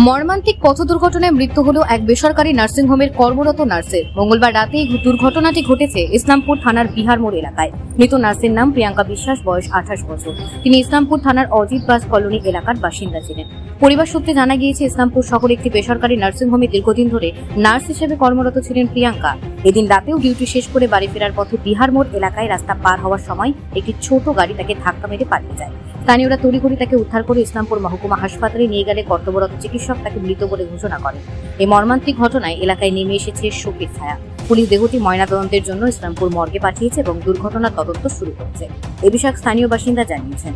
মর্মান্তিক পথ দুর্ঘটনায় মৃত্যু হল এক বেসরকারি নার্সিংহোমের কর্মরত নার্সের। মঙ্গলবার রাতে এই দুর্ঘটনাটি ঘটেছে ইসলামপুর থানার বিহার মোড় এলাকায়। মৃত নার্সের নাম প্রিয়াঙ্কা বিশ্বাস, বয়স 28 বছর। তিনি ইসলামপুর থানার অজিত বাস কলোনি এলাকার বাসিন্দা ছিলেন। পরিবার সূত্রে জানা গিয়েছে, ইসলামপুর শহরে একটি বেসরকারি নার্সিংহোমে দীর্ঘদিন ধরে নার্স হিসেবে কর্মরত ছিলেন প্রিয়াঙ্কা। এদিন রাতেও ডিউটি শেষ করে বাড়ি ফেরার পথে বিহার মোড় এলাকায় রাস্তা পার হওয়ার সময় একটি ছোট গাড়ি তাকে ধাক্কা মেরে পালিয়ে যায়। স্থানীয়রা তড়িঘড়ি তাকে উদ্ধার করে ইসলামপুর মহকুমা হাসপাতালে নিয়ে গেলে কর্তব্যরত চিকিৎসক তাকে মৃত বলে ঘোষণা করেন। এই মর্মান্তিক ঘটনায় এলাকায় নেমে এসেছে শোকের ছায়া। পুলিশ দেহটি ময়নাতদন্তের জন্য ইসলামপুর মর্গে পাঠিয়েছে এবং দুর্ঘটনার তদন্ত শুরু করেছে। এ বিষয়ে স্থানীয় বাসিন্দা জানিয়েছেন,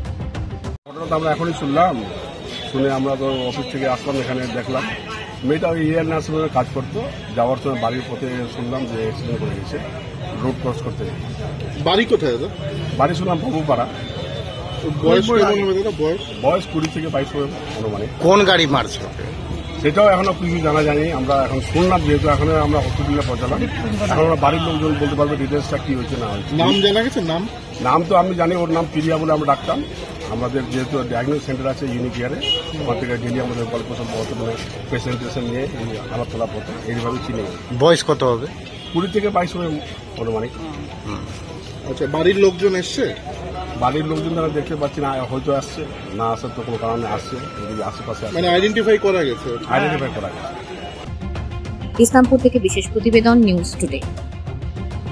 ঘটনাটা আমরা এখনই শুনলাম, শুনে আমরা তো অফিস থেকে আসলাম, এখানে দেখলাম মেয়েটা ওই এয়ার নার্সিংহোমে কাজ করতো। যাওয়ার সময় বাড়ির পথে শুনলাম যে অ্যাক্সিডেন্ট করে গেছে, রোড ক্রস করতে। বাড়ি কোথায় দাদা? বাড়ি শুনলাম বাবুপাড়া। বয়স কেমন হবে দাদা? বয়স 20 থেকে 22 হবে অনুমানিক। কোন গাড়ি মারছে? সেটাও এখনো কিছু জানা যায়নি। আমরা এখন শুনলাম, যেহেতু এখন আমরা হসপিটালে পৌঁছালাম, এখন আমরা বাড়ির লোকজন বলতে পারবে ডিটেলসটা কি হয়েছে না হয়েছে। নাম জানা গেছে? নাম তো আমি জানি, ওর নাম প্রিয়া বলে আমরা ডাকতাম। আমাদের যেহেতু ডায়াগনোস সেন্টার আছে ইউনিক কেয়ারে, ওখান থেকে ডেলি আমাদের গল্প সব বর্তমানে পেশেন্ট নিয়ে এই আলাপ তোলা পথে এইভাবে চিনে। বয়স কত হবে? 20 থেকে 22 হবে অনুমানিক। আচ্ছা, বাড়ির লোকজন এসছে? বাড়ির লোকজন তারা দেখতে পাচ্ছি না, হয়তো আসছে, না আসার তো কোনো কারণে আসছে, যদি আশেপাশে মানে আইডেন্টিফাই করা গেছে। আইডেন্টিফাই করা গেছে। ইসলামপুর থেকে বিশেষ প্রতিবেদন, নিউজ টুডে।